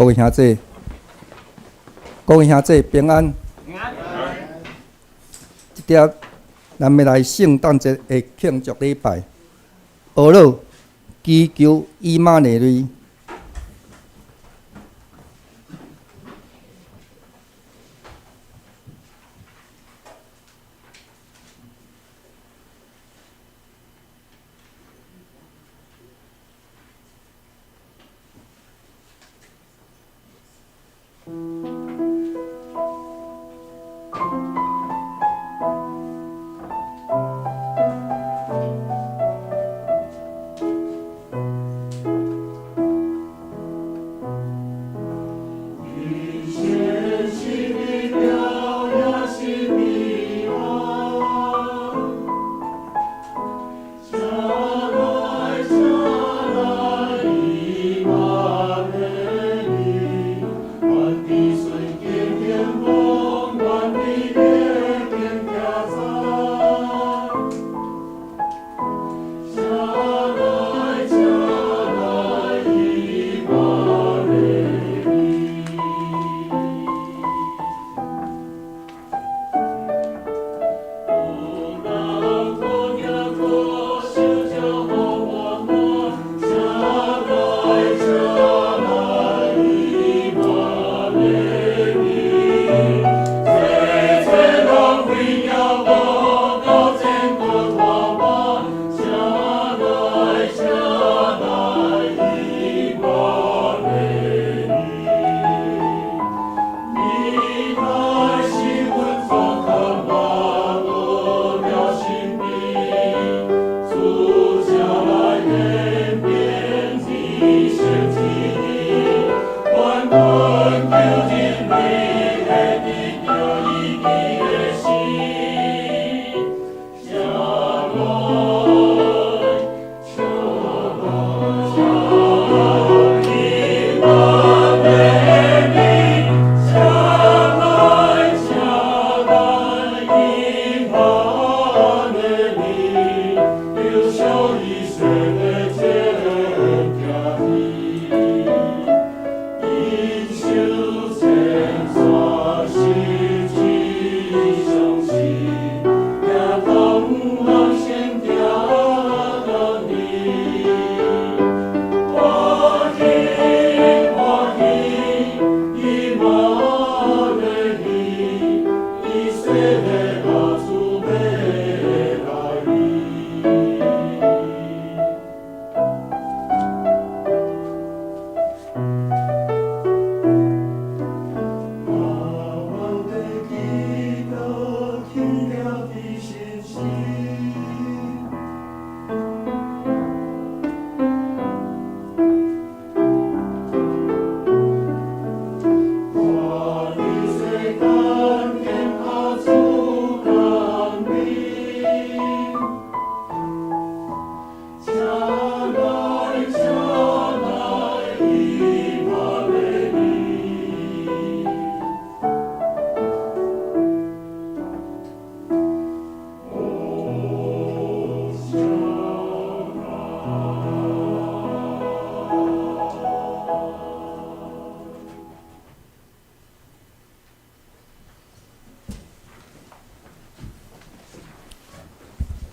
各位兄弟，各位兄弟平安。即条咱要来圣诞节的庆祝礼拜，学了祈求以马内利。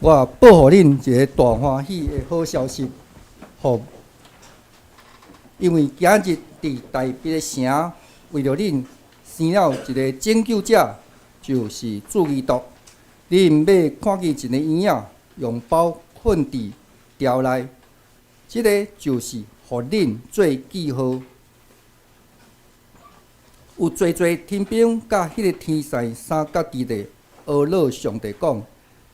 我报予恁一个大欢喜的好消息，因为今日伫台北的城，为着恁生了一个拯救者，就是主基督。恁要看见一个婴仔用包困伫牢内，即个就是互恁做记号。有侪天兵甲迄个天使三角地地阿乐上帝讲。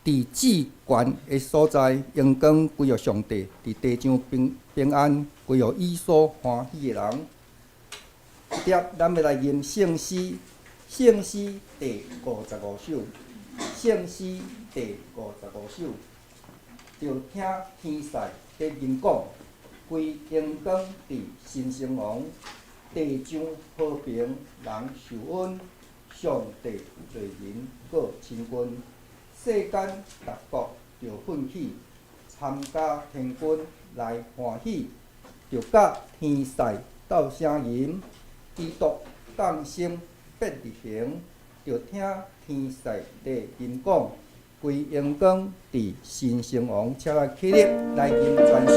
伫至悬的所在，阳光归予上帝；伫地上平安归予伊所欢喜的人。接着，咱要来念圣诗，圣诗第55首，圣诗第55首，就听天使在念讲：归阳光伫新生王，地上和平，人受恩，上帝罪人过亲近。世间各国着奋起，参加天军来欢喜，着甲天使斗声吟，基督降生变日平，就听天使地音讲，归阳光伫新生王，请来起立来吟全首。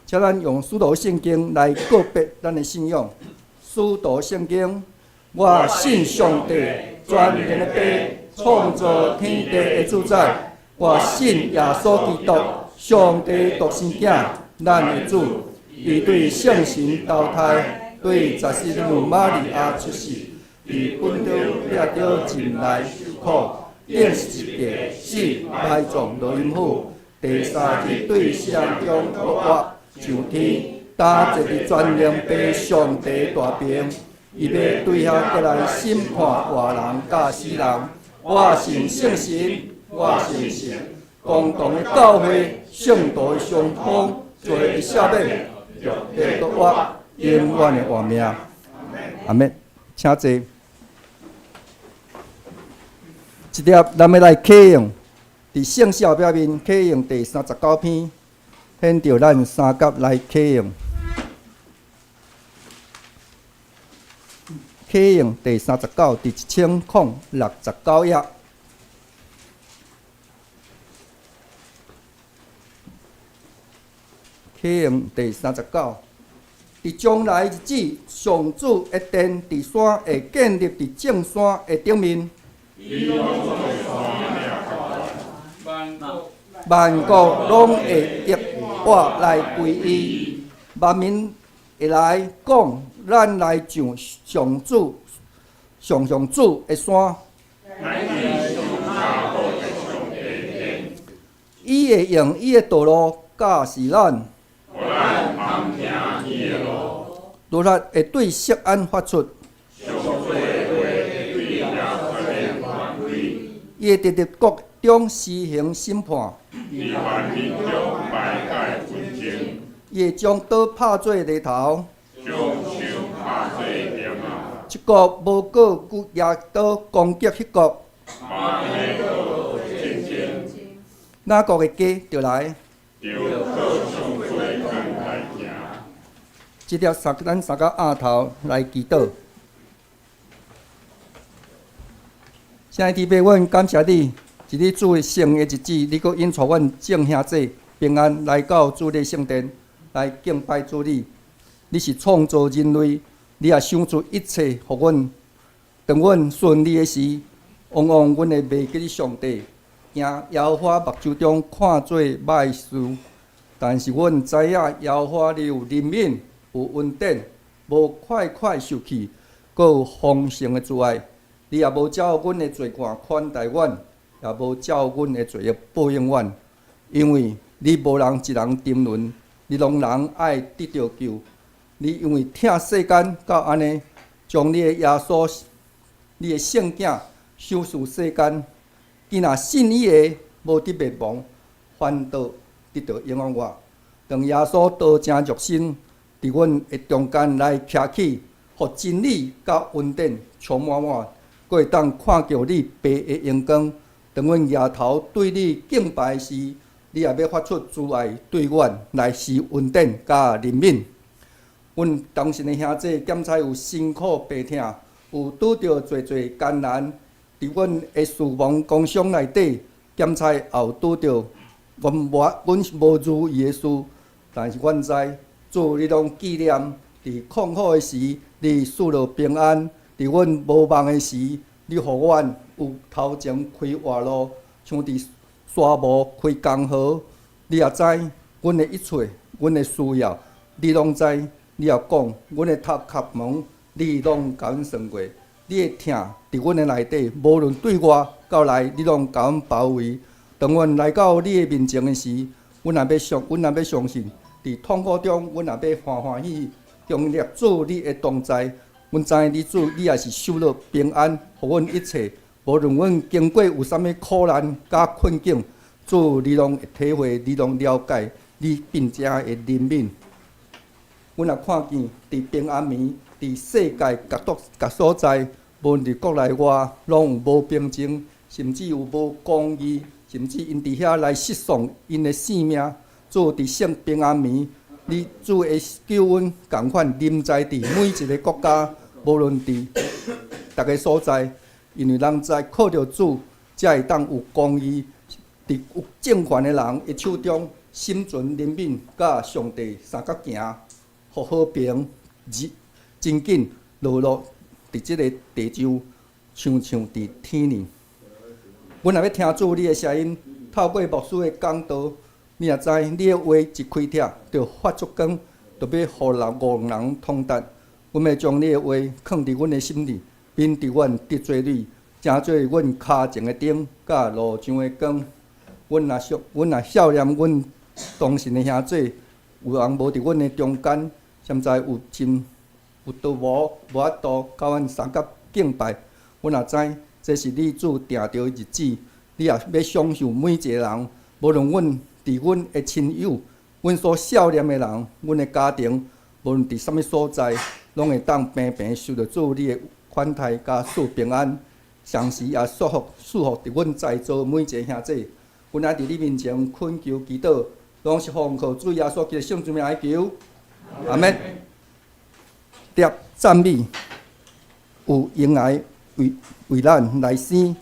请咱用使徒圣经来告别咱的信仰。使徒圣经，我信上帝全能的父，创造天地的主宰。我信耶稣基督，上帝独生囝，咱的主。伊对圣神投胎，对十四女玛利亚出世，伫本中掠着进来受苦，定是一个死，埋葬落阴府。第三日对世人中复活。上天，担坐伫全能爸上帝大兵，伊要对遐过来审判活人甲死人。我信圣神，我信神，共同的教会，圣徒的相通，罪的赦免，肉体复活，永远的活命。阿门。请坐。一粒，咱要来启用，伫圣诗后壁面启用第39篇。显着咱三甲来启用，启用第39第1069页。启用第39，伫将来日子，上主的殿伫山会建立伫正山的顶面。万国拢会得我来归伊，万民会来讲，咱来上上主的山。伊会用伊的道路教示咱。罗拉会对锡安发出。伊会直直国中施行审判。伊会将刀拍做犁头。一国无过举刀攻击迄国。雅各的家就来。即条咱三个额头来祈祷。亲爱的爸，阮感谢你，伫你主的圣的日子，你阁引带阮众兄弟平安来到主的圣殿来敬拜主你。你是创造人类，你也想出一切，互阮。当阮顺利的时，往往阮会袂记你上帝，行耶和华目睭中看做歹事。但是阮知影耶和华你有怜悯，有恩典，无快快受气，阁有丰盛的慈爱。你也无照阮的罪过款待阮，也无照阮的罪恶报应阮。因为你无人一人沉沦，你拢人爱得到救。你因为疼世间到安尼，将你的耶稣，你的圣囝赏赐世间，伊若信伊的，无得灭亡，反倒得到永远活。当耶稣道成肉身，伫阮的中间来徛起，互真理甲恩典充满我，阁会当看到你白的阳光。当阮抬头对你敬拜时，你也要发出慈爱对阮来施恩典甲怜悯。阮当时的兄弟检查有辛苦病痛，有拄着侪侪艰难，伫阮的事奉工商内底检查也有拄着阮无如意的事，但是阮知主你拢纪念，伫困苦的时你赐落平安，伫阮无望的时你互阮有头前开活路，像伫沙漠开江河。你也知阮的一切，阮的需要，你拢知。你也讲，阮的头壳门，你拢甲阮算过。你的疼伫阮的内底，无论对外到内，你拢甲阮包围。当阮来到你的面前的时，阮也要相信，伫痛苦中，阮也要欢欢喜喜，经历主你的同在。阮知影你主，你也是受了平安，互阮一切。无论阮经过有啥物苦难甲困境，主你拢会体会，你拢了解，你并且会怜悯。阮也看见，伫平安暝，伫世界各所在，无论伫国内外，拢有无平静，甚至有无公义，甚至因伫遐来失丧因的性命。主伫圣平安暝，你主的救恩共款临在伫每一个国家，无论伫逐个所在，因为人知靠着主，才会当有公义。伫有政权的人的手中，心存怜悯，甲上帝三角行。互和平真紧落伫即个地上，像伫天里。阮也要听主你的声音，透过牧师的讲道，你也知你的话一开帖，就发出光，就要互人通达。阮要将你的话放伫阮的心里，并伫阮得罪你，成做阮骹前的灯，甲路上的光。阮也孝念阮同信的兄弟，有人无伫阮的中间。现在有真有道无法度，甲阮三角敬拜。阮也知这是你主定着的日子，你也要享受每一个人，无论阮伫阮的亲友、阮所孝念的人、阮的家庭，无论伫啥物所在，拢会当平平受着主你的款待甲赐平安。同时也祝福伫阮在座每一个兄弟。阮也伫你面前恳求祈祷，拢是奉靠主耶稣基督圣子名来求。阿们，贴赞美有应爱为咱来生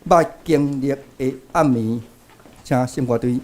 捌经历的暗暝，请心歌队。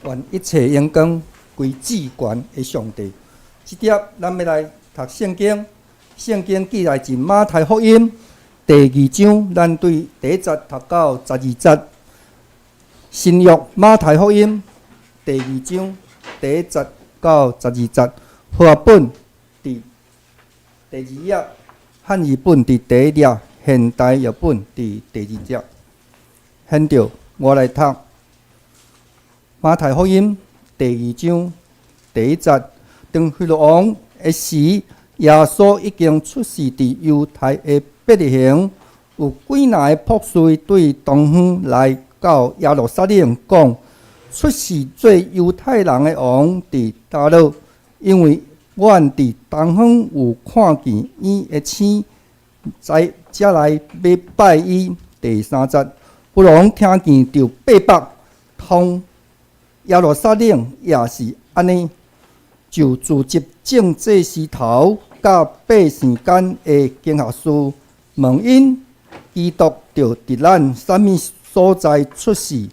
愿一切荣光归至权的上帝。即点咱要来读圣经，圣经记载自马太福音第2章，咱对第1节读到12节。新约马太福音第2章第1节到12节，和合本第2页，汉语本第第1页，现代译本第2节。现着我来读马太福音第2章第1节。当希律王的时，耶稣已经出世伫犹太的伯利恒，有几若个卜师对东方来到耶路撒冷讲：出世做犹太人的王伫叨落？因为阮伫东方有看见伊的星，才来要拜伊。第3节，不容听见就背北通耶路撒冷，也是安尼。就组织政治师头甲百姓间的经学士，问因基督就伫咱啥物所在出世？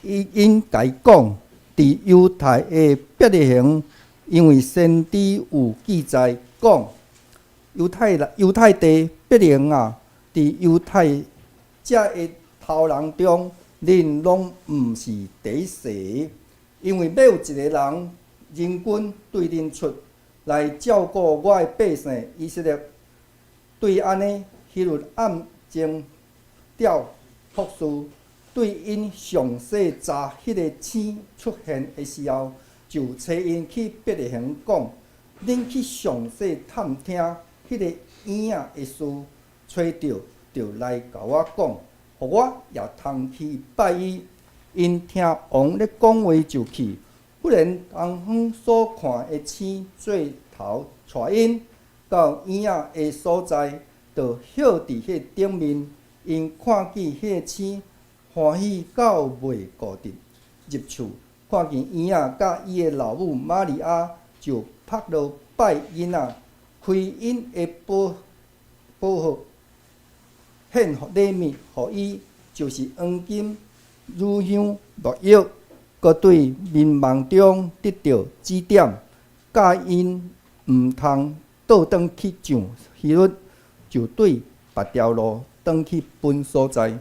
因解讲，伫犹太的伯利恒，因为先知有记载讲，犹太地伯利恒啊，伫犹太遮的头人中，恁拢毋是第一世，因为要有一个人。人均对恁出来照顾我的百姓以色列，对安尼，希律暗中调卜师，对因详细查迄个星出现的时候，就找因去伯利恒讲：恁去详细探听迄个影仔的事，找着就来甲我讲，互我也通去拜伊。因听王咧讲话就去。忽然，东方所看的星做头带因到影仔的所在，就歇伫迄顶面。因看见迄个星，欢喜到袂固定，入厝看见婴仔甲伊的老母玛利亚，就趴落拜囡仔，开因的宝盒，献礼物互伊，就是黄金、乳香、绿药。搁对民望中得到指点，教因毋通倒转去上希律，就对别条路转去本所在。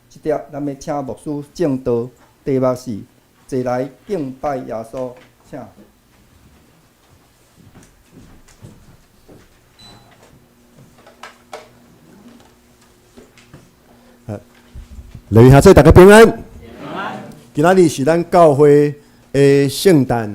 即点咱要请牧师正道，题目是坐来敬拜耶稣，请。来下载大家平安。今仔日是咱教会的圣诞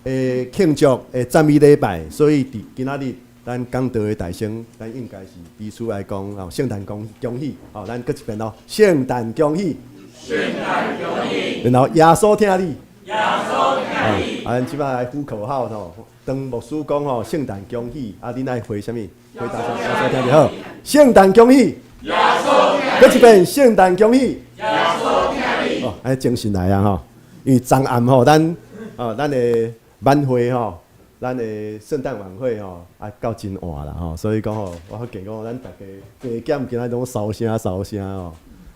的庆祝的赞美礼拜，所以今仔日咱讲道的大声，咱应该是彼此来讲哦，圣诞恭喜哦，咱搁一遍哦，圣诞恭喜，圣诞恭喜，然后耶稣听你，耶稣听你，咱即摆来呼口号吼，当牧师讲吼，圣诞恭喜，恁爱回什么？回大声，耶稣听你好，圣诞恭喜，耶稣听你，搁一遍圣诞恭喜，耶稣听你，哦，安精神来啊吼，因为昨暗吼，咱的晚会吼。咱的圣诞晚会吼，到真晚啦吼，所以讲吼，我好建讲，咱大家加减今仔拢烧声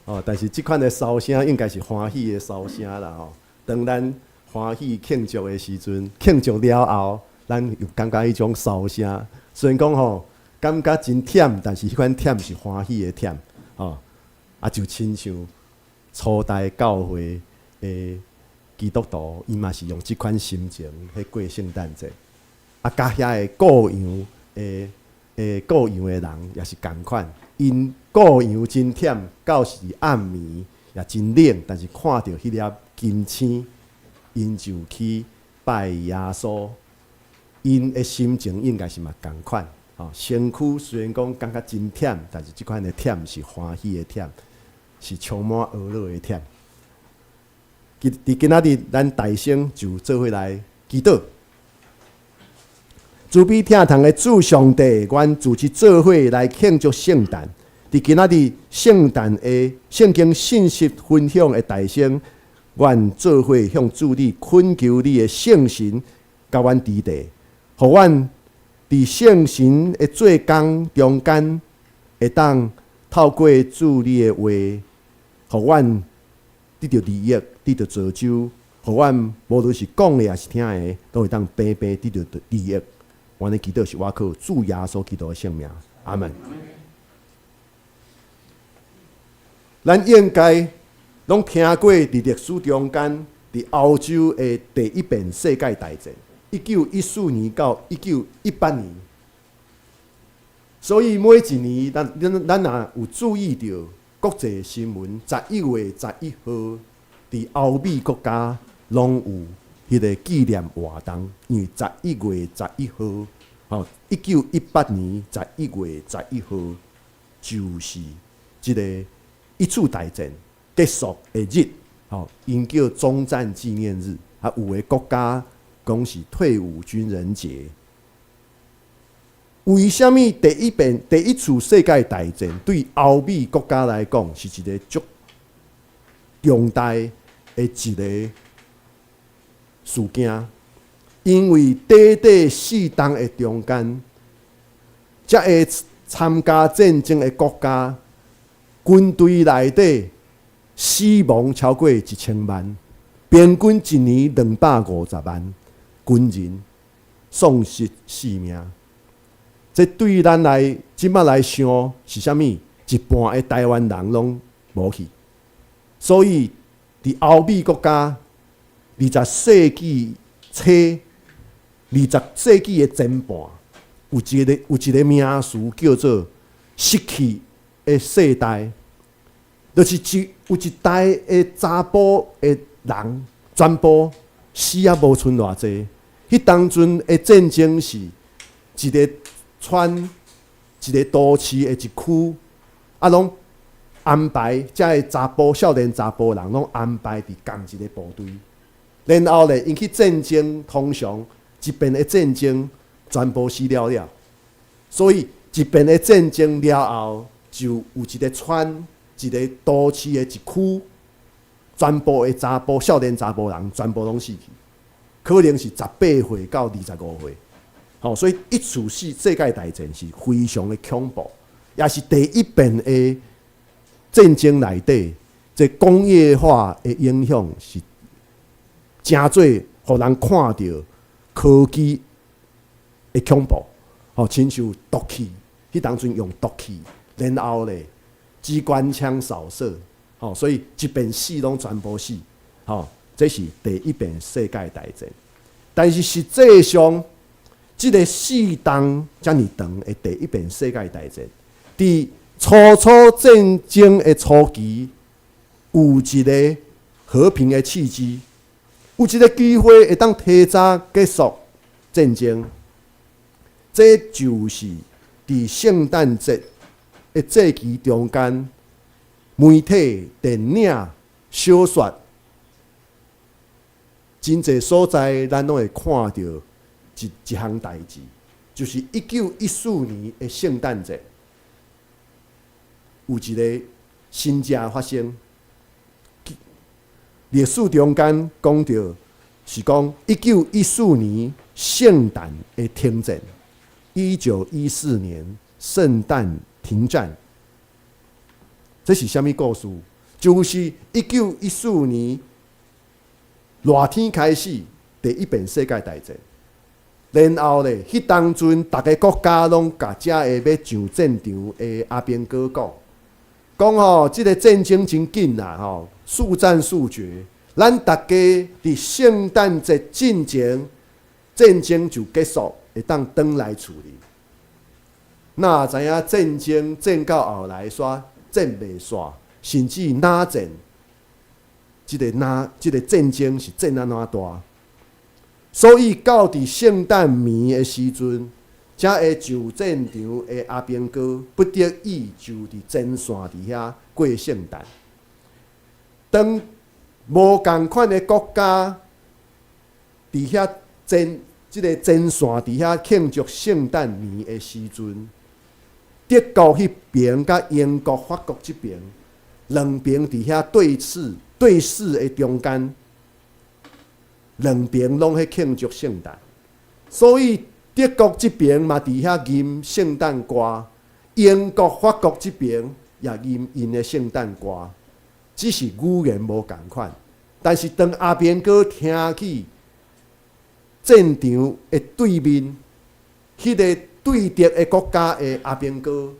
哦，但是即款的烧声应该是欢喜的烧声啦吼。当咱欢喜庆祝的时阵，庆祝了后，咱又感觉迄种烧声，虽然讲吼，感觉真忝，但是迄款忝是欢喜的忝吼，就亲像初代教会的基督徒，伊嘛是用即款心情去过圣诞节。甲遐个顾羊顾羊的人也是共款，因顾羊真忝，到时暗暝也真冷，但是看到迄粒金星，因就去拜耶稣。因的心情应该是嘛共款，身躯虽然讲感觉真忝，但是即款的忝是欢喜的忝，是充满娱乐的忝。伫今仔日，咱大声就做伙来祈祷。慈悲疼痛的主上帝，阮自己做伙来庆祝圣诞。伫今仔日圣诞的圣经信息分享的大声，阮做伙向主你恳求你的圣神，甲阮支持，互阮伫圣神的做工中间，会当透过主你的话，互阮得到利益，得到造就，互阮无论是讲的也是听的，都会当平平得到利益。我的祈祷是我靠主耶稣基督的性命，阿门。咱应该拢听过伫历史中间，伫欧洲的第一遍世界大战，1914年到1918年。所以每一年，咱若有注意到国际新闻，11月11号，伫欧美国家拢有迄个纪念活动，因为11月11号，1918年11月11号，就是一个一次大战结束的日，因叫终战纪念日。有的国家讲是退伍军人节。为什么第一次世界大战对欧美国家来讲是一个足重大的一个事件？因为短4冬的中间，才会参加战争的国家，军队内底死亡超过1000万，平均一年250万军人丧失性命。这对咱来即摆来想是啥物？一半的台湾人拢无去。所以伫欧美国家，20世纪初、20世纪的前半，有一个名词叫做“失去的世代”，就是有一代的查甫的人全部死啊无剩偌济。迄当阵的战争是一个村、一个都市的一区，拢安排遮个查甫、少年查甫人拢安排伫同一个部队。然后咧，引起战争，通常一边的战争全部死了。所以一边的战争了后，就有一个村、一个都市的一区，全部的查甫、少年查甫人全部拢死去，可能是18岁到25岁。所以一次世界大战是非常的恐怖，也是第一遍的战争内底，这工业化的影响是真侪，互人看到科技的恐怖。亲像毒气，迄当阵用毒气，然后咧机关枪扫射，所以一遍死拢全部死。这是第一遍世界大战，但是实际上，这个4冬遮尔长的第一遍世界大战，伫初战争的初期，有一个和平的契机，有一个机会会当提早结束战争。这就是伫圣诞节的节期中间，媒体、电影、小说，真侪所在，咱拢会看到一项代志，就是1914年的圣诞节，有一个新闻发生。历史中间讲到是讲1914年圣诞的停战，1914年圣诞停战。这是什么故事？就是1914年热天开始第一遍世界大战，然后咧，迄当阵逐个国家拢甲遮个要上战场的阿兵哥讲即个战争真紧啦，速战速决。咱大家伫圣诞节进前，战争就结束，会当转来处理。哪知影战争战到后来煞战袂煞，甚至哪战，即个战争是战安怎大？所以到伫圣诞暝的时阵，才会上战场的阿兵哥不得已就伫前线伫遐过圣诞。当无共款的国家伫遐即个前线伫遐庆祝圣诞暝的时阵，德国迄边甲英国、法国这边两边伫遐对视的中间，两边拢喺庆祝圣诞，所以德国这边嘛伫遐吟圣诞歌，英国、法国这边也吟因的圣诞歌。只是语言无共款。但是当阿扁哥听起战场的对面，迄个对敌的国家的阿扁哥，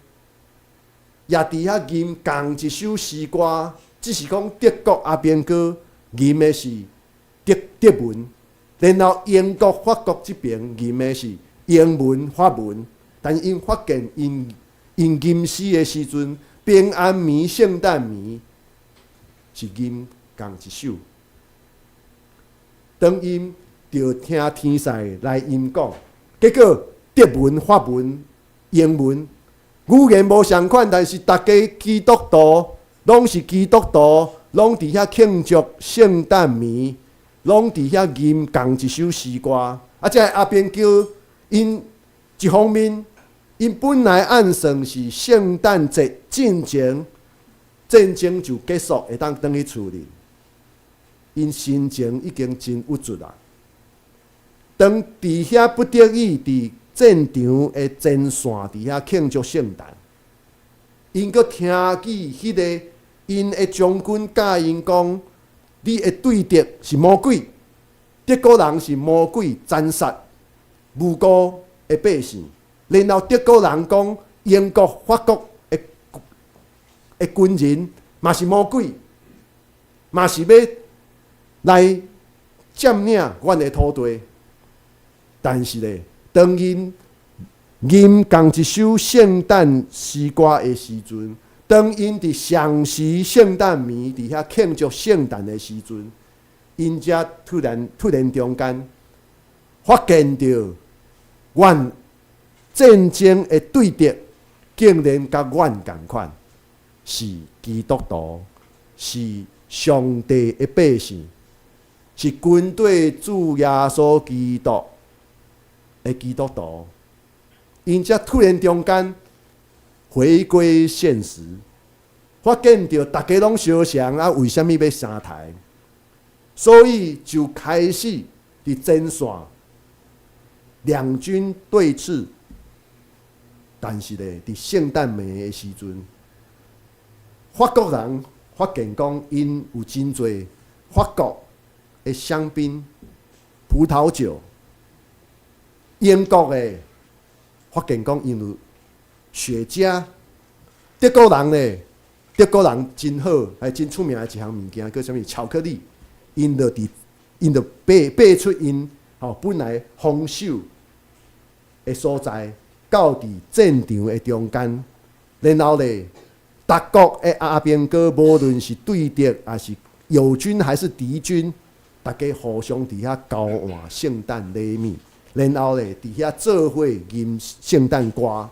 也伫遐吟共一首诗歌，只是讲德国阿扁哥吟的是德文，然后英国、法国这边吟的是英文、法文。但是因发现因吟诗的时阵，平安暝、圣诞暝是吟共一首。当因就听天使来因讲，结果德文、法文、英文语言无相款，但是大家基督徒拢是基督徒，拢伫遐庆祝圣诞暝，拢伫遐吟共一首诗歌。啊，这阿扁叫因一方面，因本来按算是圣诞节进前战争就结束，会当转去厝里。因心情已经真郁卒啦。当伫遐不得已伫战场的前线伫遐庆祝圣诞，因阁听见迄个因的将军教因讲，你的对敌是魔鬼，德国人是魔鬼斩杀无辜的百姓。然后德国人讲，英国、法国的军人嘛是魔鬼，嘛是要来占领阮的土地。但是咧，当因吟共一首圣诞诗歌的时阵，当因伫上时圣诞暝伫遐庆祝圣诞的时阵，因才突然中间发现到，阮战争的对敌竟然甲阮同款，是基督徒，是上帝的百姓，是军队主耶稣基督的基督徒。因才突然中间回归现实，发现到大家拢相像啊，为什么要相台？所以就开始伫前线两军对峙。但是咧，伫圣诞暝的时阵，法国人发现讲，因有真侪法国的香槟、葡萄酒；英国的发现讲，因有雪茄；德国人咧，德国人真好，还真出名的一项物件，叫什么巧克力。因就爬出因本来防守的所在。到伫战场的中间，然后咧，德国的阿扁哥，无论是对敌，还是友军，还是敌军，大家互相伫遐交换圣诞礼物，然后咧，伫遐做伙吟圣诞歌，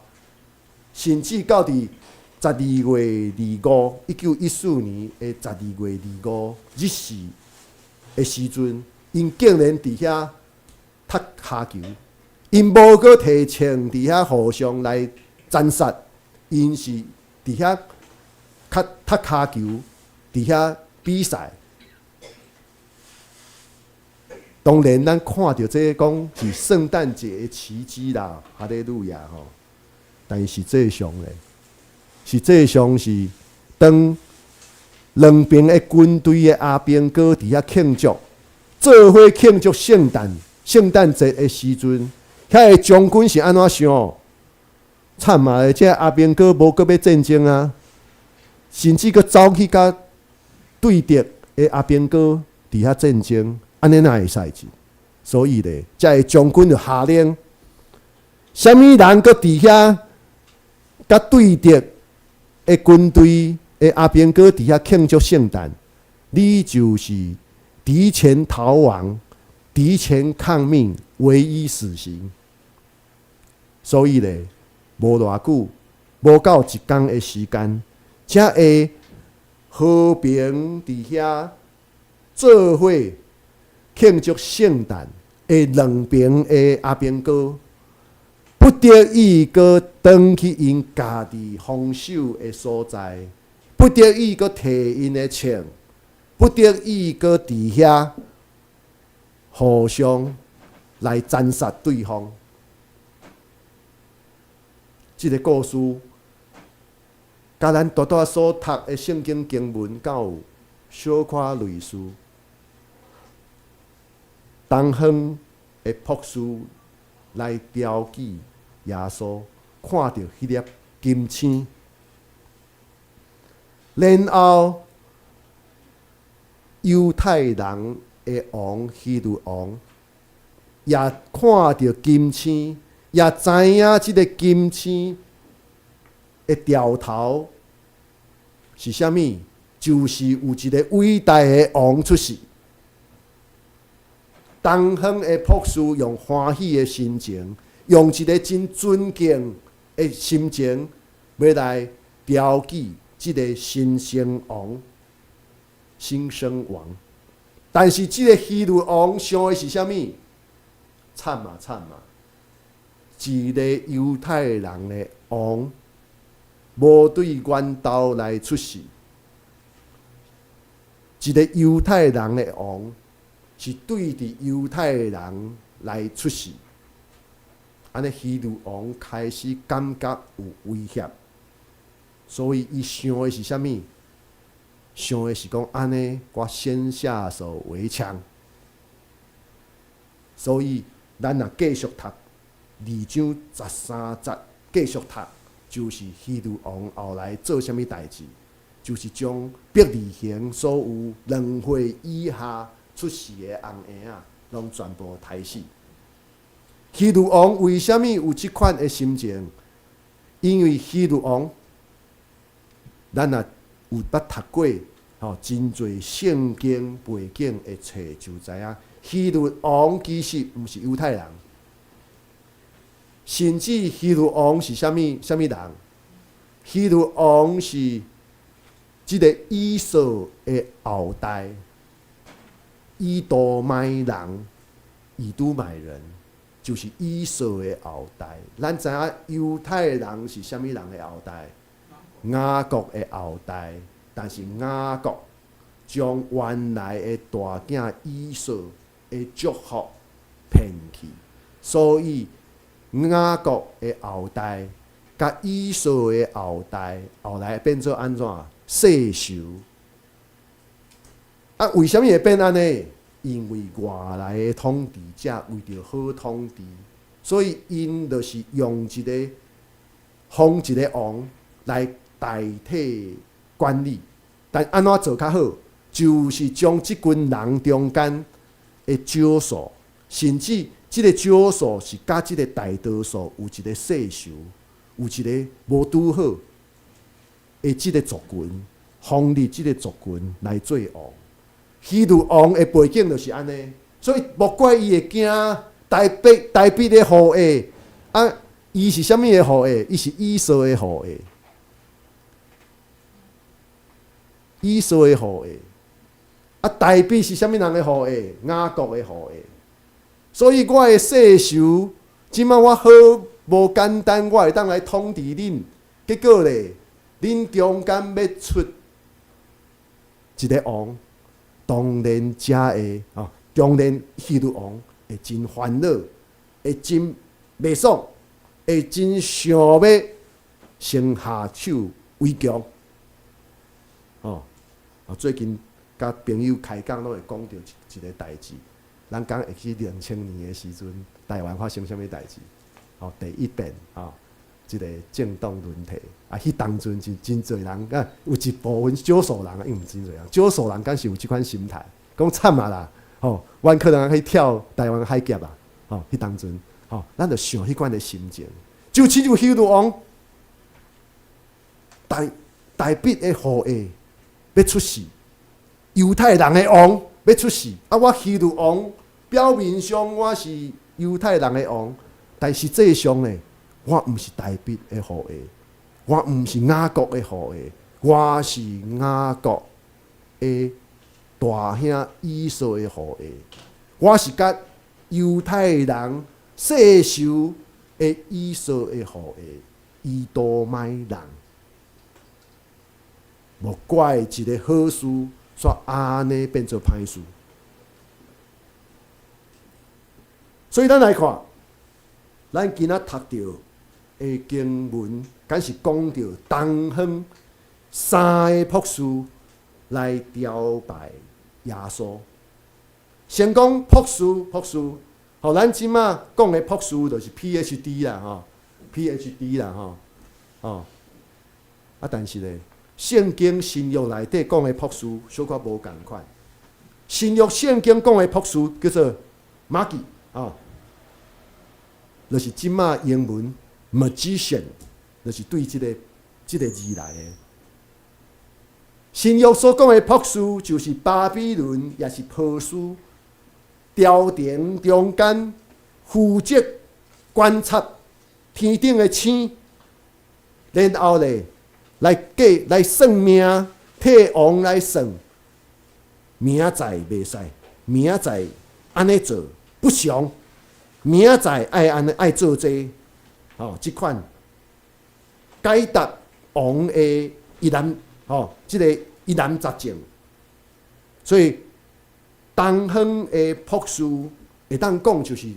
甚至到伫12月25，1914年的12月25日时的时阵，因竟然伫遐踢骹球。因无搁提枪伫遐互相来斩杀，因是伫遐踢骹球，伫遐比赛。当然，咱看到这个讲是圣诞节的奇迹啦，哈利路亚吼！但是实际上咧，实际上是当两边的军队的阿兵哥伫遐庆祝，做伙庆祝圣诞节的时阵。遐个将军是安怎想？惨啊！这阿兵哥无搁要战争啊，甚至搁走去甲对敌的阿兵哥伫遐战争，安尼哪会使去？所以咧，这个将军就下令，什么人搁伫遐甲对敌的军队的阿兵哥伫遐庆祝圣诞，你就是敌前逃亡、敌前抗命。唯一死刑，所以咧，无偌久，无到一天的时间，才会和平伫遐做伙庆祝圣诞的两边的阿兵哥，不得已搁返去因家己防守的所在，不得已搁摕因的枪，不得已搁伫遐互相。来斩杀对方。这个故事，甲咱大大所读的圣经经文，敢有小可类似东方的博士来雕记耶稣，看到迄粒金星，然后犹太人的王希律王也看到金星，也知影即个金星的条头是啥物？就是有一个伟大的王出世。东方的博士用欢喜的心情，用一个真尊敬的心情，要来标记即个新生王、新生王。但是即个希律王想的是啥物？惨嘛惨嘛！一个犹太人的王，无对源头来出世。一个犹太人的王是对着犹太人来出世，安尼希律王开始感觉有威胁，所以伊想的是啥物？想的是讲安尼，我先下手为强。所以咱若继续读2章13节，继续读，就是希律王后来做啥物代志？就是将伯利恒所有2岁以下出世的红婴仔，拢全部杀死。希律王为什么有即款的心情？因为希律王，咱若有捌读过真侪圣经背景的册，就知影希律王其实毋是犹太人，甚至希律王是啥物人？希律王是即个以扫的后代，以多买人，以都买人，就是以扫的后代。咱知影犹太人是啥物人的后代？雅各的后代。但是雅各将原来的大囝以扫的祝福骗去，所以雅各的后代甲以扫的后代后来变做安怎？世仇。啊，为什么会变安尼？因为外来的统治者为着好统治，所以因就是用一个封一个王来代替管理。但安怎做较好？就是将即群人中间的少数，甚至即个少数是甲即个大多数有一个世仇，有一个无拄好的即个族群，封立即个族群来做王。希律王的背景就是安尼，所以莫怪伊会惊大笔的后裔啊，伊是啥物的后裔？伊是以扫的后裔。以扫的后裔，啊，大笔是啥物人的后裔？雅各的后裔。所以我的世仇，即摆我好无简单，我会当来统治恁。结果咧，恁中间要出一个王，当然当然希律王会真烦恼，会真袂爽，会真想要先下手为强。最近甲朋友开讲，拢会讲到一个代志。咱讲会去2000年的时阵，台湾发生啥物代志？第一遍即个政党轮替啊，迄当阵真侪人有一部分少数人因为真侪人，少数人敢是有即款心态，讲惨啊啦！阮可能去跳台湾海峡啊！迄当阵咱着想迄款的心情，就亲像希律王大笔的后裔。要出世，犹太人的王要出世啊！我希律王表面上我是犹太人的王，但实际上呢，我毋是大笔的后裔，我毋是雅各的后裔，我是雅各的大兄以扫的后裔，我是甲犹太人世仇的以扫的后裔，以多买人。莫怪一个好事，煞安尼变做歹事。所以咱来看，咱今仔读到的经文，敢是讲到东方3个博士来雕拜耶稣。先讲博士，吼，咱即马讲的博士就是 PhD 啦，吼 ，PhD 啦，吼，啊，但是咧，圣经新约内底讲的博士小可无共款。新约圣经讲的博士叫做 Magi， 就是即马英文 magician， 就是对即个字来的。新约所讲的博士，就是巴比伦，也是波斯朝廷中间负责观察天顶的星，然后咧来算命，替王来算，明仔袂使，明仔安尼做不祥，明仔爱做这，即款解答王的疑难，即个疑难杂症，所以东方的博士会当讲就是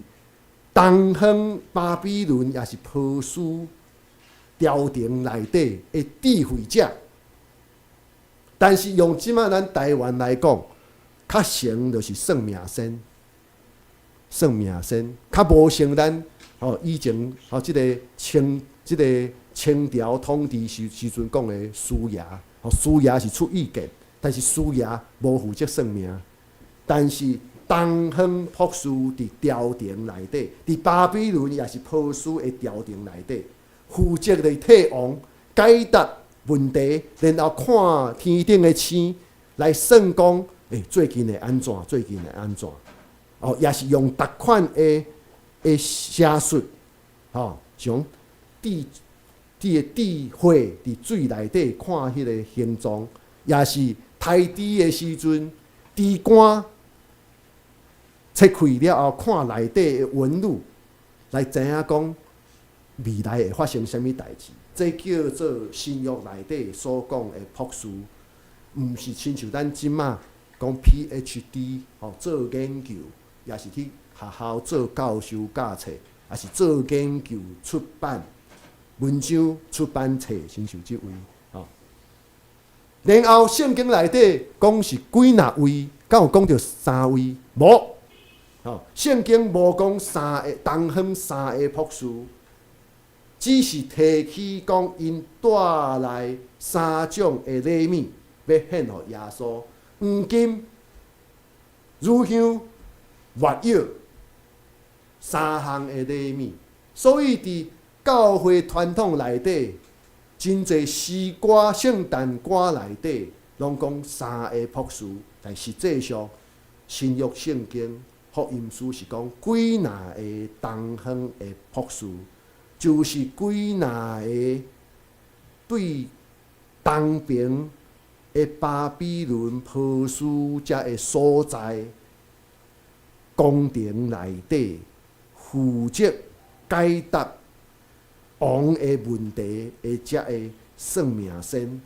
东方巴比伦也是波斯朝廷内底的智慧者，但是用即马咱台湾来讲，较成就是算命先，较无像咱以前即个清朝统治时阵讲的师爷，师爷是出意见，但是师爷无负责算命。但是东方博士伫朝廷内底，伫巴比伦也是波斯的朝廷内底，负责来替王解答问题，然后看天顶的星来算讲，最近会安怎？也是用逐款的写术，从智慧伫水内底看迄个形状，也是台猪的时阵，猪肝切开了后，看内底的纹路，来知影讲未来会发生什么代志。这叫做新约内底所讲的博士，毋是亲像咱即马讲 PhD， 做研究，也是去学校做教授教册，也是做研究出版文章出版册，亲像即位。然后圣经内底讲是几若位，敢有讲到3位？无。圣经无讲东方3个博士，只是提起讲因带来3种的礼物，要献予耶稣：黄金、乳香、月药3项的礼物。所以伫教会传统内底，真侪诗歌、圣诞歌内底，拢讲3个博士，但实际上新约圣经福音书是讲几若个东方的博士，就是几若个对东边的巴比伦、波斯遮的所在宫廷内底负责解答王的问题的遮的算命先、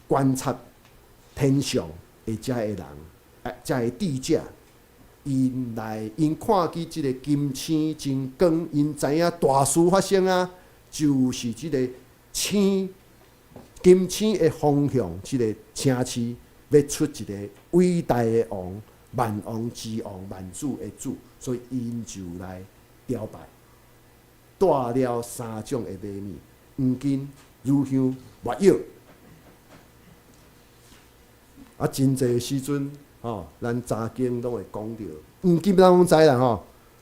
观察天象的遮的人，遮的智者。因看见即个金星真光，因知影大事发生啊，就是即个金星的方向，即个城市要出一个伟大的王，万王之王，万主的主，所以因就来雕拜，带了3种的礼物：黄金、乳香、月药。真侪时阵。咱查经拢会讲到，黄金咱拢知啦，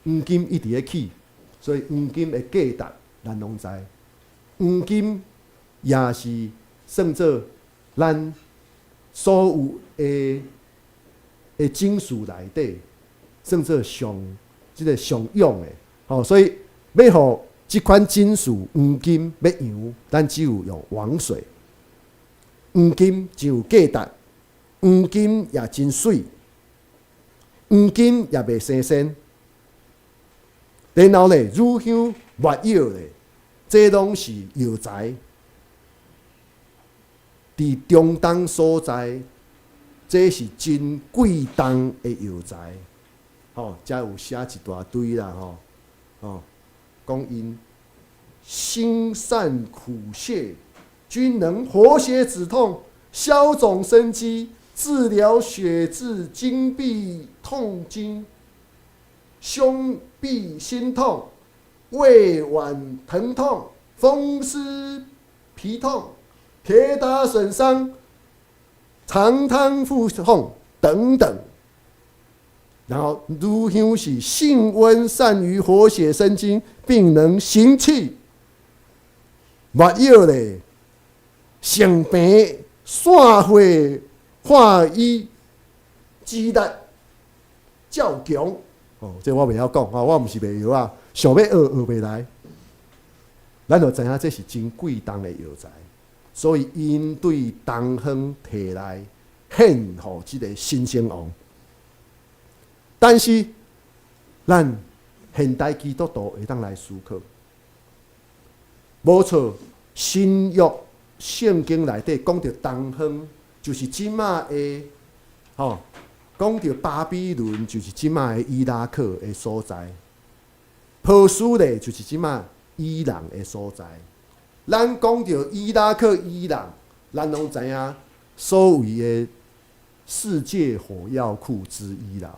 黄金一直咧起，所以黄金的价值咱拢知。黄金也是算做咱所有的金属内底，算做上用的。所以要互即款金属黄金要用，咱只有用王水。黄金真有价值。黄金也真水，黄金也袂生鲜。然后咧，乳香、月药咧，这拢是药材。伫中东所在，这是真贵重的药材。遮有写一大堆啦，讲因辛散苦泻，均能活血止痛。消肿生肌，治疗血滞、经闭痛经、胸痹心痛、胃脘疼痛、风湿皮痛、铁打损伤、肠汤腹痛等等。然后，如香是性温，善于活血生津，并能行气。没药咧，性病散火化瘀，肌力较强。哦，这我袂晓讲啊，我毋是卖药啊，想要学袂来。咱就知影这是真贵重的药材，所以因对东方摕来献予即个新生王。但是，咱现代基督徒会当来思考，无错，新约圣经内底讲到东方，就是即马的，讲到巴比伦，就是即马的伊拉克的所在，波斯咧就是即马伊朗的所在。咱讲到伊拉克、伊朗，咱拢知影所谓的世界火药库之一啦，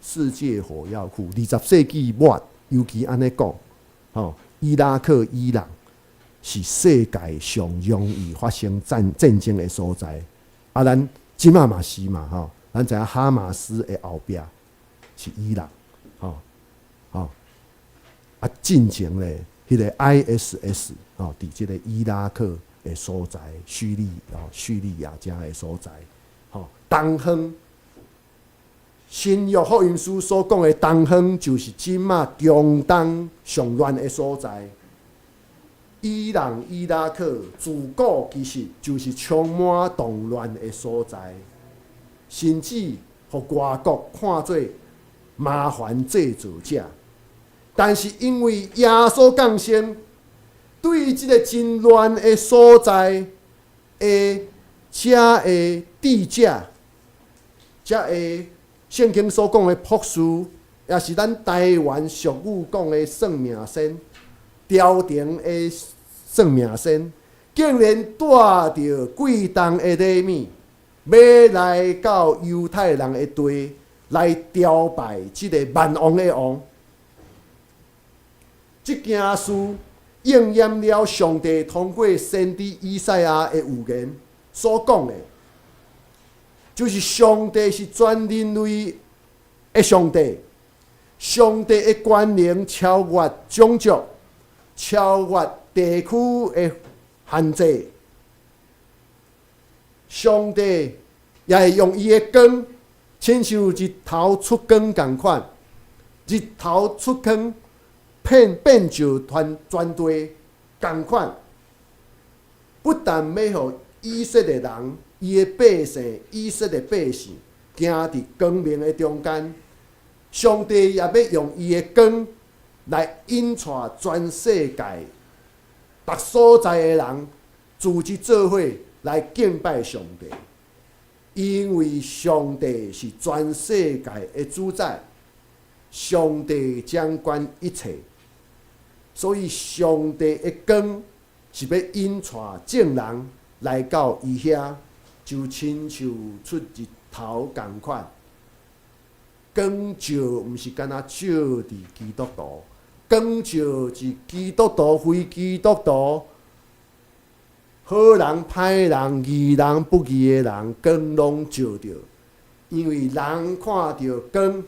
世界火药库，20世纪末，尤其安尼讲，伊拉克、伊朗是世界上容易发生战争的所在。啊，咱即马嘛是嘛，咱知影哈马斯的后壁是伊朗，进前咧，迄个 ISS 伫即个伊拉克的所在，叙利亚遮的所在，东方。新约福音书所讲的东方，就是即马中东上乱的所在。伊朗、伊拉克自古其实就是充满动乱的所在，甚至互外国看做麻烦制造者。但是因为耶稣降生，对即个真乱的所在的遮的地价，遮的圣经所讲的朴素，也是咱台湾俗语讲的算命仙，朝廷的算命仙，竟然带着贵重的礼物，要来到犹太人的地来朝拜即个万王的王。这件事应验了上帝通过先知以赛亚的预言所讲的。就是上帝是全人类的上帝，上帝的权能超越种族，超越地区的限制。上帝也会用伊的光，亲像日头出光同款，日头出光变就全地同款，不但要互以色列人。伊的百姓，以色列百姓，行伫光明的中间。上帝也要用伊的光来引带全世界各所在的人，组织做伙来敬拜上帝。因为上帝是全世界的主宰，上帝掌管一切，所以上帝的光是要引带众人来到伊遐。就亲像出日头同款，光照毋是干那照伫基督徒，光照是基督徒非基督徒，好人歹人、义人不义的人，光拢照着。因为人看到光，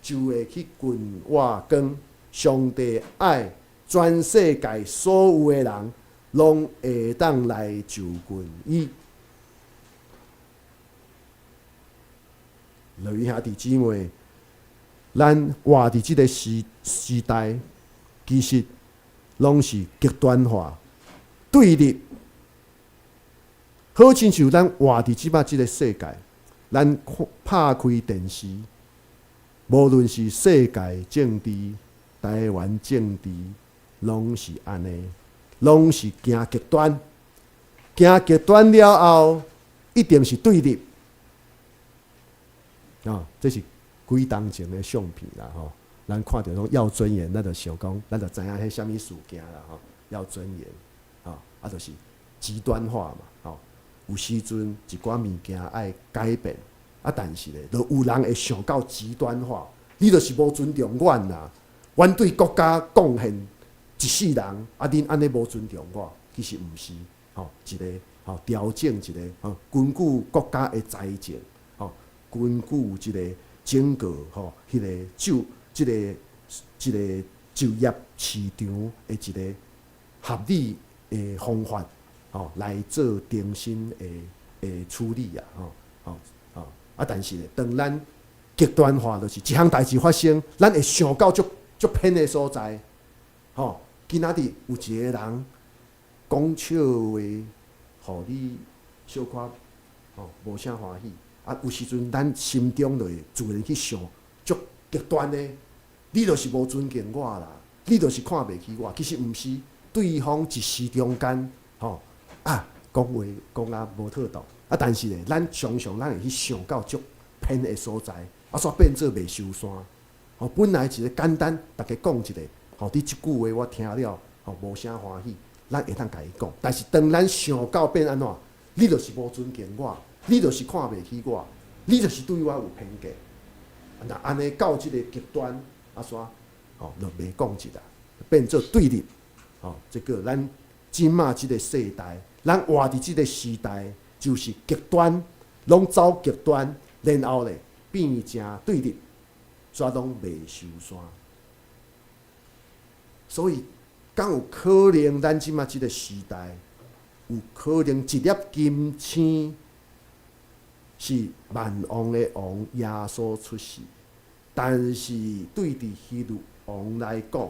就会去群活光。上帝爱全世界所有的人，拢会当来就近伊。各位兄弟姊妹，咱活伫即个时代，其实拢是极端化、对立。好亲像咱活伫即摆即个世界，咱拍开电视，无论是世界政治、台湾政治，拢是安尼，拢是行极端。行极端了后，一定是对立。这是几当前的相片啦，咱看到种要尊严，咱就想讲，咱就知影迄什么事件啦，要尊严，就是极端化嘛，有时阵一寡物件爱改变，但是咧，就有人会想到极端化，你就是无尊重阮啦，阮对国家贡献一世人，恁安尼无尊重我，其实毋是，一个调整一个根据国家的财政，根据一个整个迄个一个就业市场的一个合理的方法，来做重新的处理但是咧，当咱极端化，就是一项代志发生，咱会想到足偏的所在，今仔日有一个人讲笑话，互你小可无啥欢喜，有时阵咱心中就会自然去想足极端的，你就是无尊敬我啦，你就是看袂起我，其实毋是，对方一时中间，讲话讲啊无妥当，但是咧，咱常常会去想到足偏的所在，煞变做袂收山。本来一个简单，大家讲一个，你即句话我听了，无啥欢喜，咱会当甲伊讲。但是当咱想到变安怎，你就是无尊敬我，你就是看袂起我，你就是对我有偏见。那安尼到即个极端，煞，就袂讲一啦，变做对立。这个咱即马即个世代。咱活伫即个时代，就是极端，拢走极端，然后咧变成对立，煞拢袂收山。所以，敢有可能咱即马即个时代，有可能一粒金星是万王的王耶稣出世，但是对伫希律王来讲，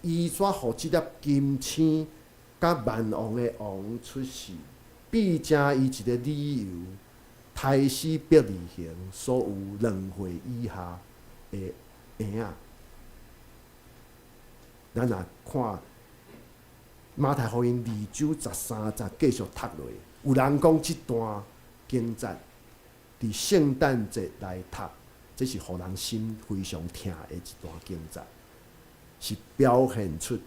伊煞互即粒金星。甲万王的王出世，毕竟伊一个理由，胎死别离行，所有2岁以下的婴仔，咱若看马太福音2章13节继续读落，有人讲即段经节伫圣诞节来读，这是互人心非常疼的一段经节，是表现出，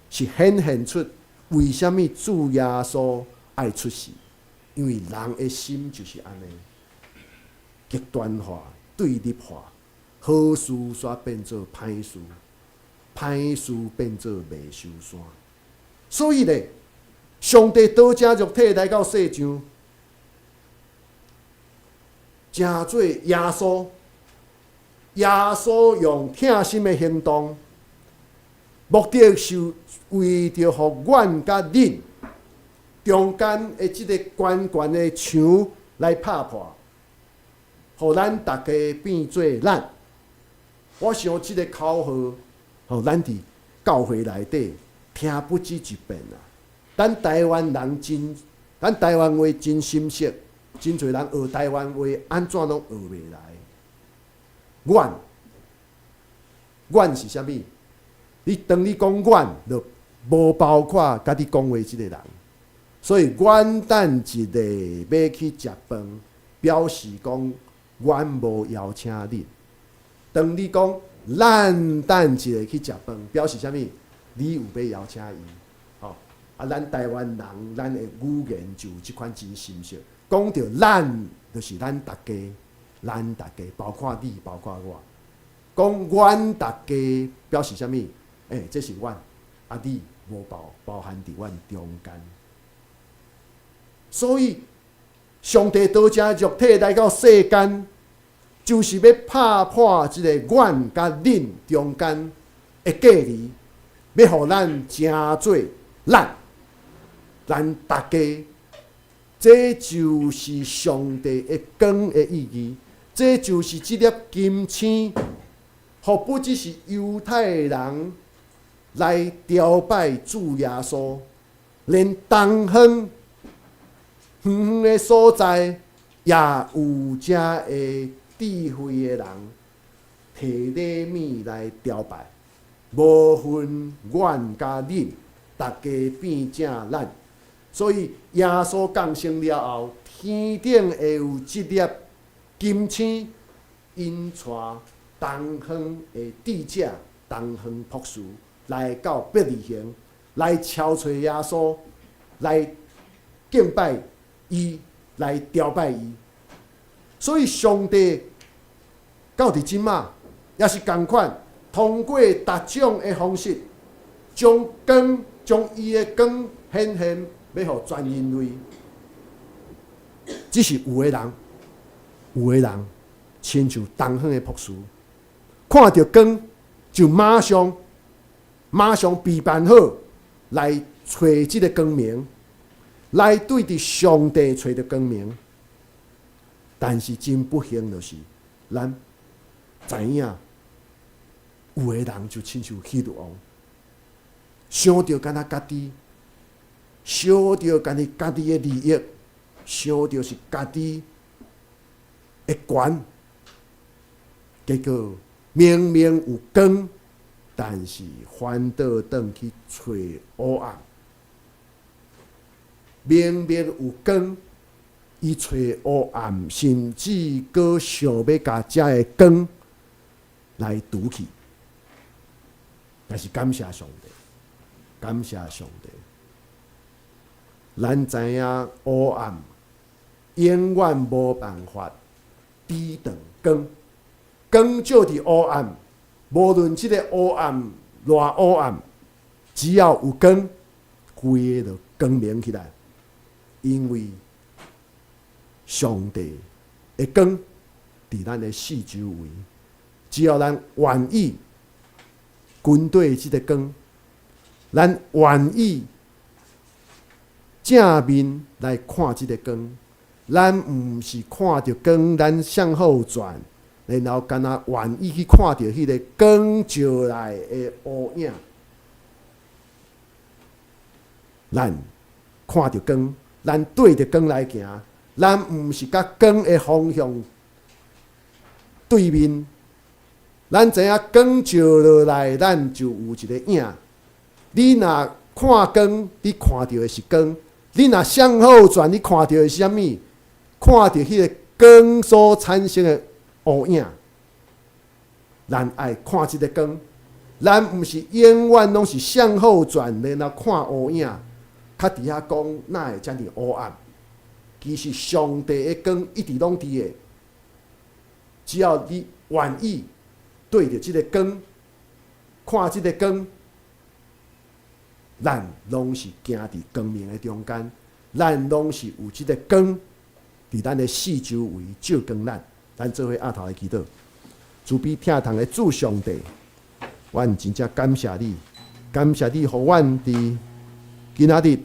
是显现出。为什么主耶稣爱出世？因为人的心就是安尼，极端化、对立化，好事煞变做歹事，歹事变做袂收山。所以咧，上帝倒正肉体来到世上，成做耶稣。耶稣用疼心的行动。目的是为着互阮甲恁中间的即个悬悬的墙来拍破，互咱大家变做咱。我想即个口号，咱伫教会内底听不止一遍啊！咱台湾话真深涩，真侪人学台湾话安怎拢学袂来。阮是啥物？当你讲阮，就无包括甲你讲话即个人。所以元旦一个要去食饭，表示讲阮无邀请恁。当你讲咱等一个去食饭，表示啥物？你有要邀请伊。咱台湾人，咱的语言就有即款真深涩。讲到咱，就是咱大家，包括你，包括我。讲阮大家，表示啥物？这是阮，你无包含伫阮中间。所以，上帝倒正肉体来到世间，就是要拍破即个阮甲恁中间的隔离，要互咱成做咱大家。这就是上帝的光的意义，这就是即粒金星，互不只是犹太人。来朝拜主耶稣，连东方远的所在，也有遮的智慧的人，提礼物来朝拜，无分阮甲恁，大家变正咱。所以耶稣降生了后，天顶会有一粒金星，引带东方的智者，东方博士。来到伯利恒，来敲找耶稣，来敬拜伊，来朝拜伊。所以上帝到伫即马也是同款，通过逐种的方式，将伊的光显现，要互全人类。只是有的人亲像东方的博士，看到光就马上备办好来找即个光明，来对伫上帝找到光明。但是真不幸就是咱知影，有的人就亲像希律王，想着敢若家己，想着敢若家己的利益，想着是家己的权，结果明明有光，但是反倒转去找黑暗。明明有光，伊找黑暗，甚至阁想要甲遮的光来堵去。但是感谢上帝，感谢上帝，咱知影黑暗永远无办法抵挡光，光照伫黑暗，无论即个黑暗偌黑暗，只要有光，规个就光明起来。因为上帝的光伫咱的四周围，只要咱愿意军队即个光，咱愿意正面来看即个光，咱毋是看着光，咱向后转，然后敢若愿意去看着迄个光照来的乌影，咱看着光。咱对着光来行，咱毋是甲光的方向对面。咱知影光照落来，咱就有一个影。你若看光，你看到的是光；你若向后转，你看到的是啥物？看到迄个光所产生的乌影。咱爱看即个光，咱毋是永远拢是向后转，然后看乌影。较伫遐讲，哪会遮尔黑暗？其实上帝的光一直拢伫的，只要你愿意对着即个光，看即个光，咱拢是行伫光明的中间，咱拢是有即个光伫咱的四周围照光咱。咱做伙额头来祈祷，慈悲疼痛的主上帝，阮真正感谢你，感谢你，互阮伫今仔日，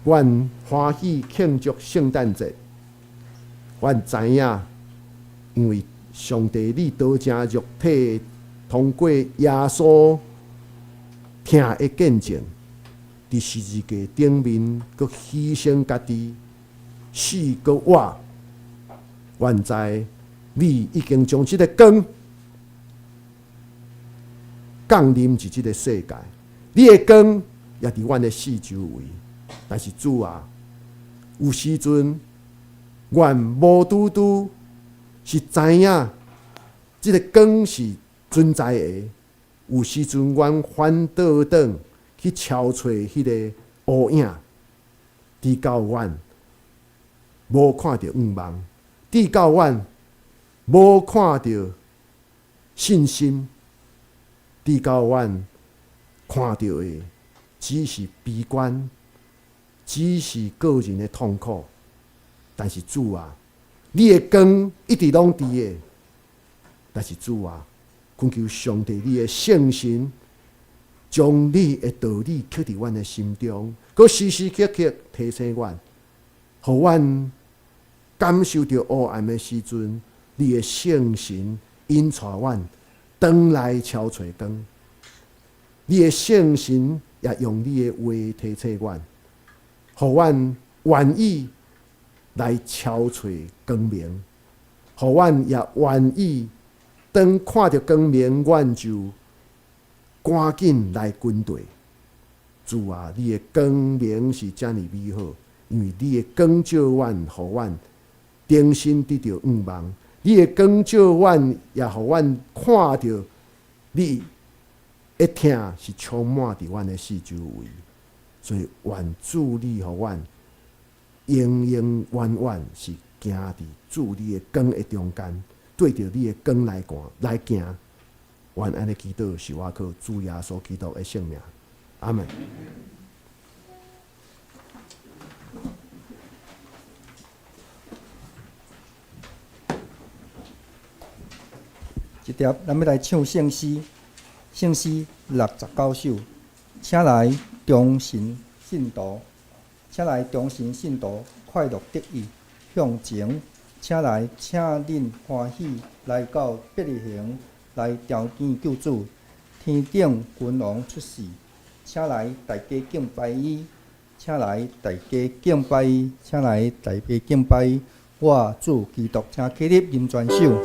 阮欢喜庆祝圣诞节。阮知影，因为上帝你道成肉体，通过耶稣听的见证，伫十字架顶面，佮牺牲家己，死佮活。阮知你已经将即个光降临至即个世界，你的光也伫阮的四周围。但是主啊，有时阵阮无拄拄是知影即个光是存在的，有时阵阮反倒转去敲找迄个乌影，直到阮无看到愿望，直到阮无看到信心，直到阮看到的只是悲观。只是个人的痛苦，但是主啊，你的光一直拢伫的。但是主啊，恳求上帝你的圣神，将你的道理刻伫阮的心中，佮时时刻刻提醒阮，互阮感受到黑暗的时阵，你的圣神引带阮转来敲找光。你的圣神也用你的话提醒阮。互阮愿意来敲找光明，互阮也愿意当看到光明，阮就赶紧来军队。主啊，你的光明是遮尔美好，因为你的光照阮，互阮重新得到愿望。你的光照阮，也互阮看到你一疼是充满伫阮的四周围。所以，愿主你互阮永永远远是行伫主你的光的中间，对着你的光来行。愿安尼祈祷是我靠主耶稣基督的圣名，阿门。一条，咱要来唱圣诗，圣诗69首，请来忠心信徒，请来忠心信徒快乐得意向前，请来请恁欢喜来到伯利恒，来朝见救主，天顶君王出世，请来大家敬拜伊，请来大家敬拜伊，请来大家敬拜伊，我主基督，请起立吟全首。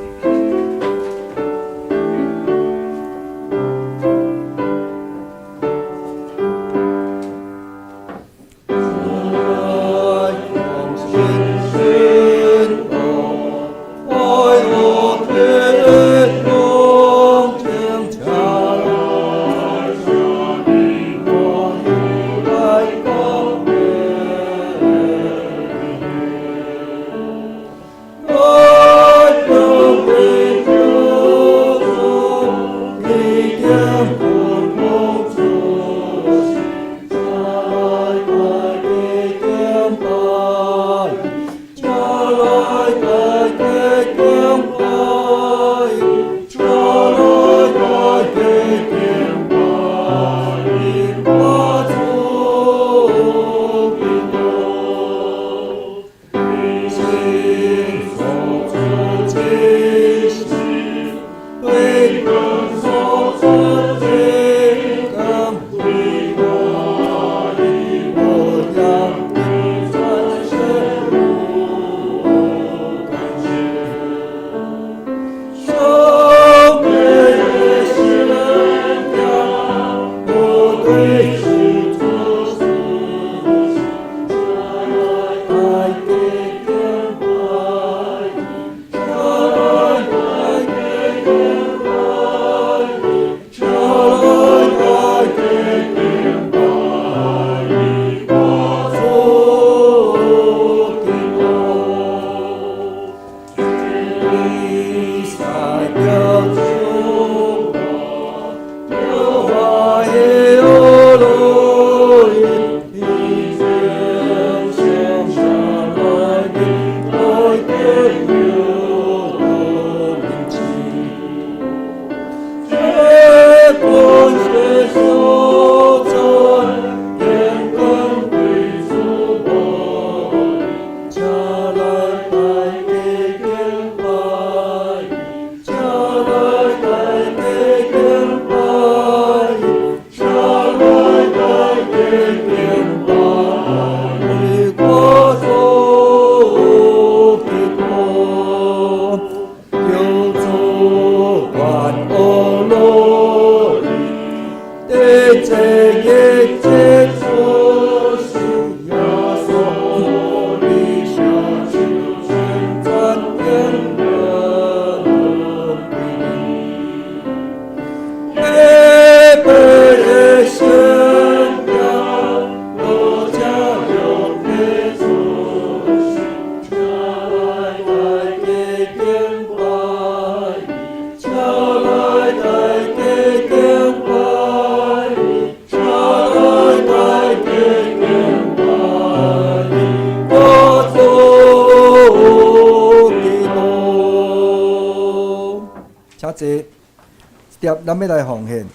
咱要来奉献，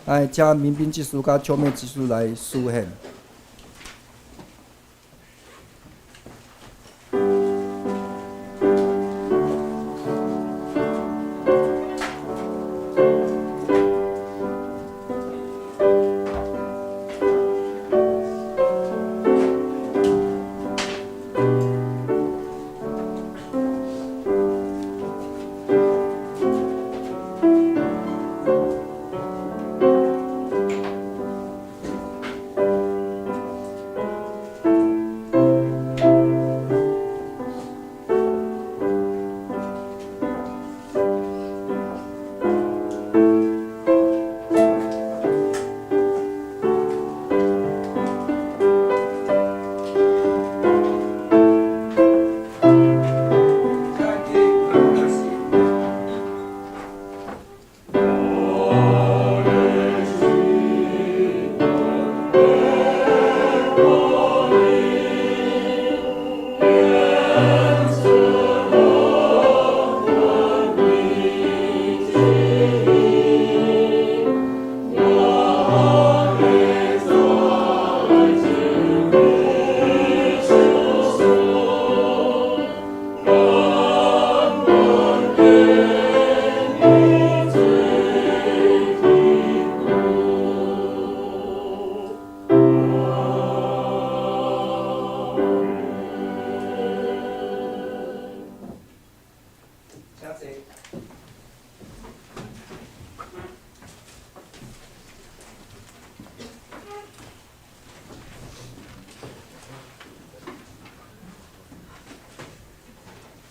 来请民兵技师甲秋妹技师来施献。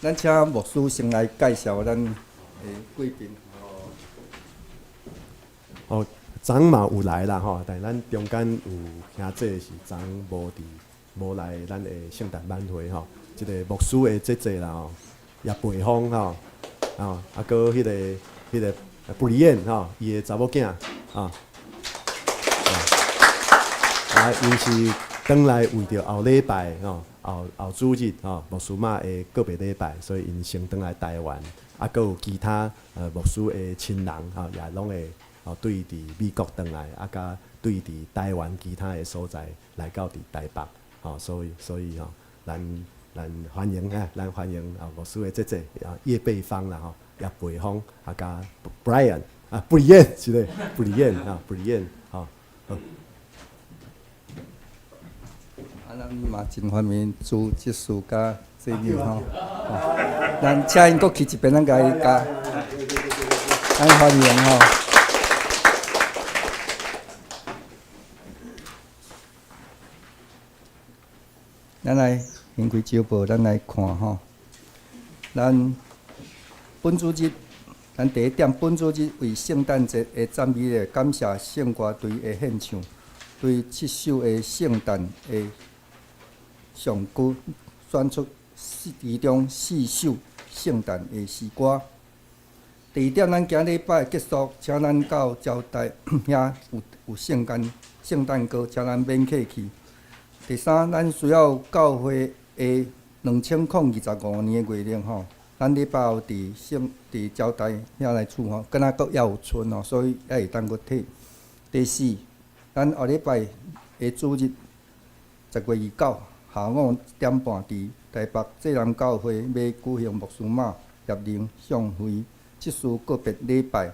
咱请牧师先来介绍咱的贵宾。哦，昨嘛有来啦吼，但咱中间有兄弟是昨无来咱的圣诞晚会吼，即个牧师的姐姐啦吼，叶培芳吼，啊搁迄个布里燕吼，伊的查某囝啊，因是转来为着后礼拜吼。后主日吼，牧师妈的个别礼拜，所以因先转来台湾，搁有其他牧师的亲人吼，也拢会对伫美国转来，甲对伫台湾其他的所在来到伫台北，所以吼，咱欢迎咱欢迎牧师的姐姐叶贝芳啦吼，叶培芳甲 Brian 布里燕是嘞，布里燕吼。咱嘛真欢迎朱执事甲姐妹吼，咱请因搁去一边，咱甲伊加，咱欢迎吼。咱来掀开招报，咱来看吼。咱本主日，咱第一点，本主日为圣诞节的赞美的感谢圣歌队的献唱，对7首的圣诞的上句选出其中4首圣诞的诗歌。第二点，咱今礼拜结束，请咱到招待遐有圣诞歌，请咱免客气。第三，咱需要教会的2025年的月龄吼，咱礼拜后伫招待遐来厝吼，敢若阁还有剩吼，所以还会当阁退。第四，咱后礼拜的主日10月29。下午1点半，伫台北济南教会要举行牧师妈业灵向会即次个别礼拜，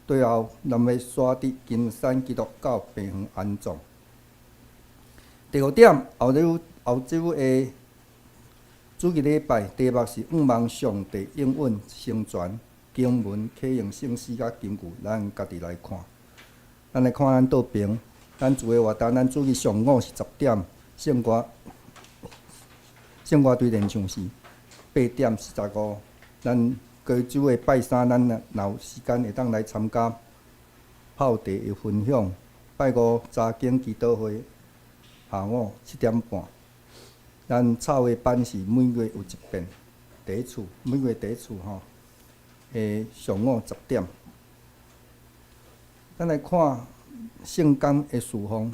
最后咱要刷伫金山基督教病院安葬。第五点，后周的主日礼拜题目是仰望上帝应允成全经文启用圣诗甲金句，咱家己来看。咱来看咱倒边，咱主的活动，咱主日上午是10点，圣歌队练唱是8点45，咱高周的拜三，咱若有时间会当来参加泡茶的分享。拜五查经祈祷会，下午7点半。咱草的班是每月有一遍，每月第一次吼，上午10点。咱来看圣工的事项，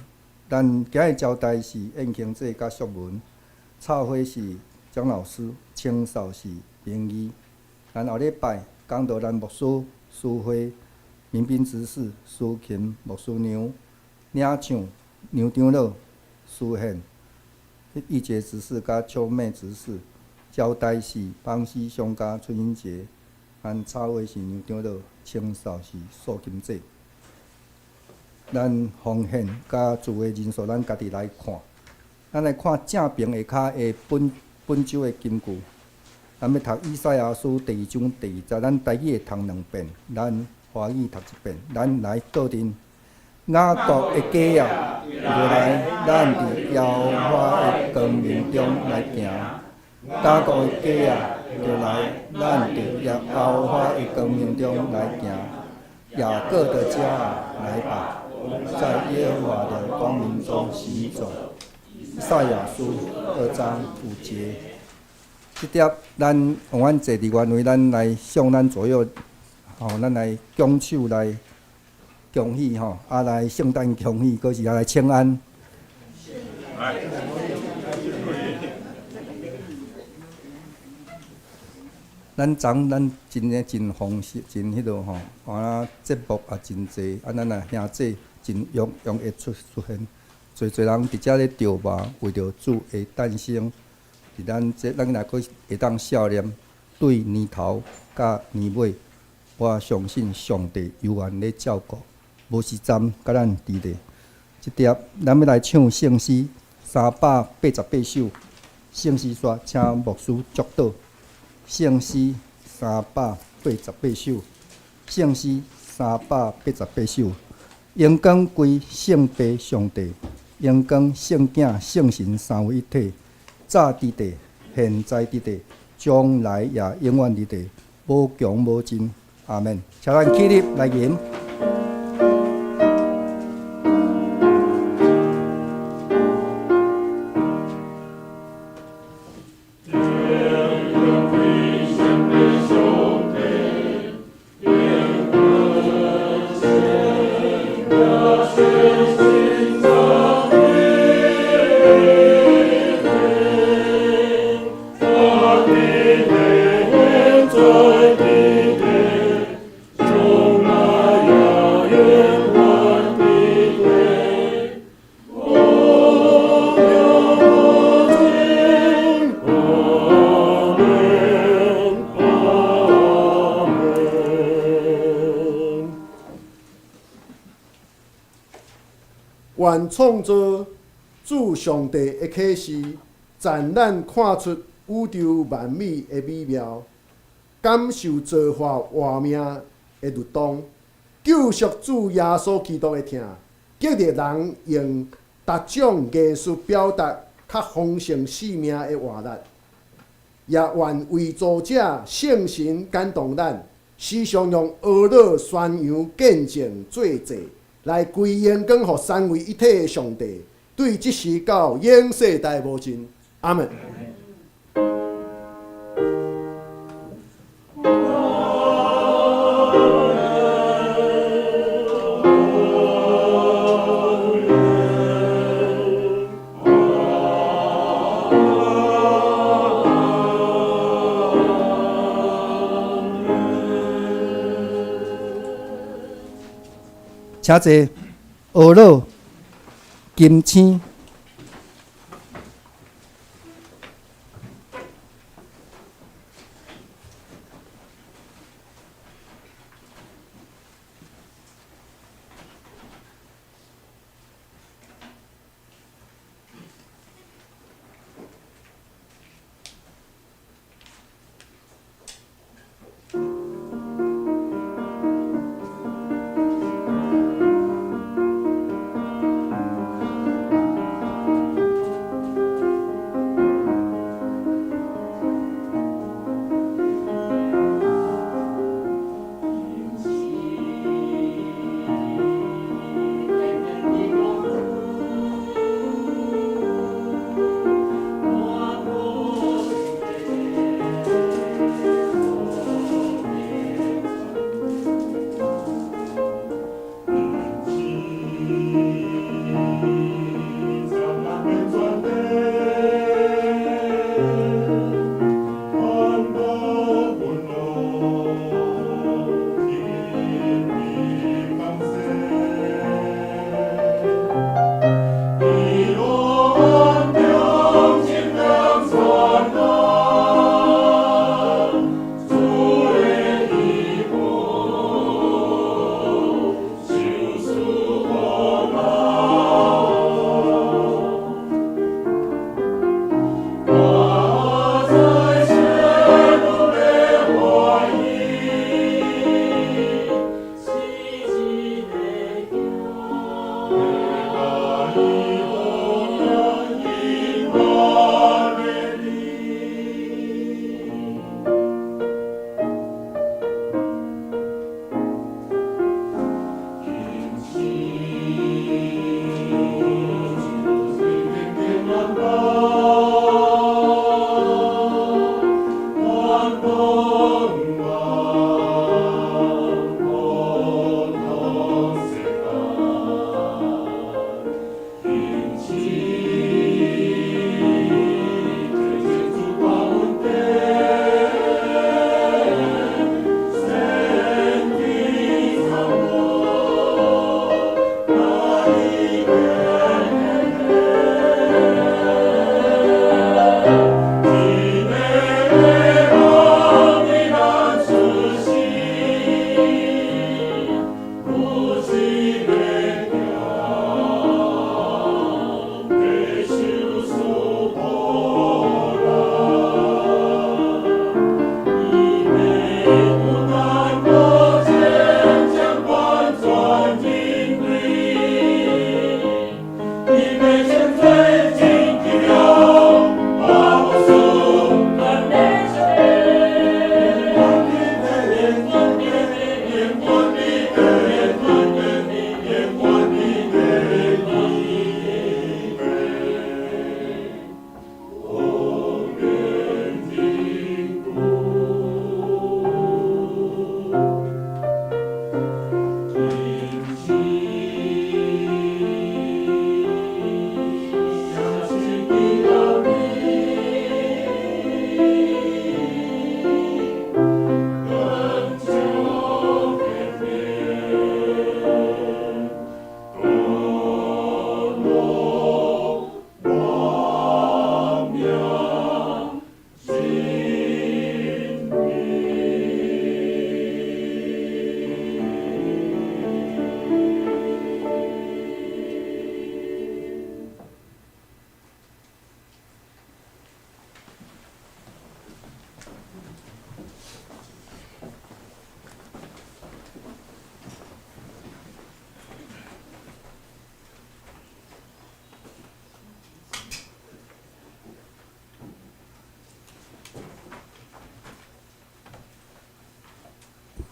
咱今日招待是燕庆姐甲淑文。插花是张老师，清扫是明义。咱后礼拜讲到咱牧师、书会、民兵执事、苏琴、牧师娘、领唱、娘长老、书宪、义节执事甲秋妹执事。招待是邦师兄甲春英节。咱插花是娘长老，清扫是素琴姐。咱奉献甲聚会人数，咱家己来看。咱来看正平下骹的本周的金句。咱要读以赛亚书第2章第2节，咱台语会读2遍，咱华语读1遍。咱来倒阵。雅各的家啊，就来，咱伫耶和华的光明中来行。雅各的家啊，就来，咱伫耶和华的光明中来行。雅各的家啊，来吧，在耶和华的光明中行走。以赛亚书2章5节，即点咱用阮坐伫原位，咱来向咱左右，咱来拱手来恭喜来圣诞恭喜，搁是来请安。咱真丰盛，真迄落节目也真济，咱兄弟真踊跃出现。侪人伫遮咧着吧，为着主的诞生，伫咱若阁会当笑脸对年头甲年尾，我相信上帝有缘咧照顾，无时站甲咱伫咧。即点咱要来唱圣诗388首，圣诗煞请牧师祝祷。圣诗388首，圣诗388首，荣光归圣父上帝，荣光圣子圣神三位一体，早伫地，现在伫地，将来也永远伫地，无穷无尽。阿门。请咱起立来吟。愿创造主上帝的启示，咱看出宇宙万美的美妙，感受造化活命的律动，救赎主耶稣基督的疼，激励人用各种艺术表达较丰盛生命的活力，也愿为作者圣神感动咱，时常用娱乐宣扬见证作证。来归荣光予三位一体的上帝，对即时到永世代无尽。阿门。请坐，学老金青。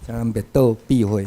将咱灭岛避讳。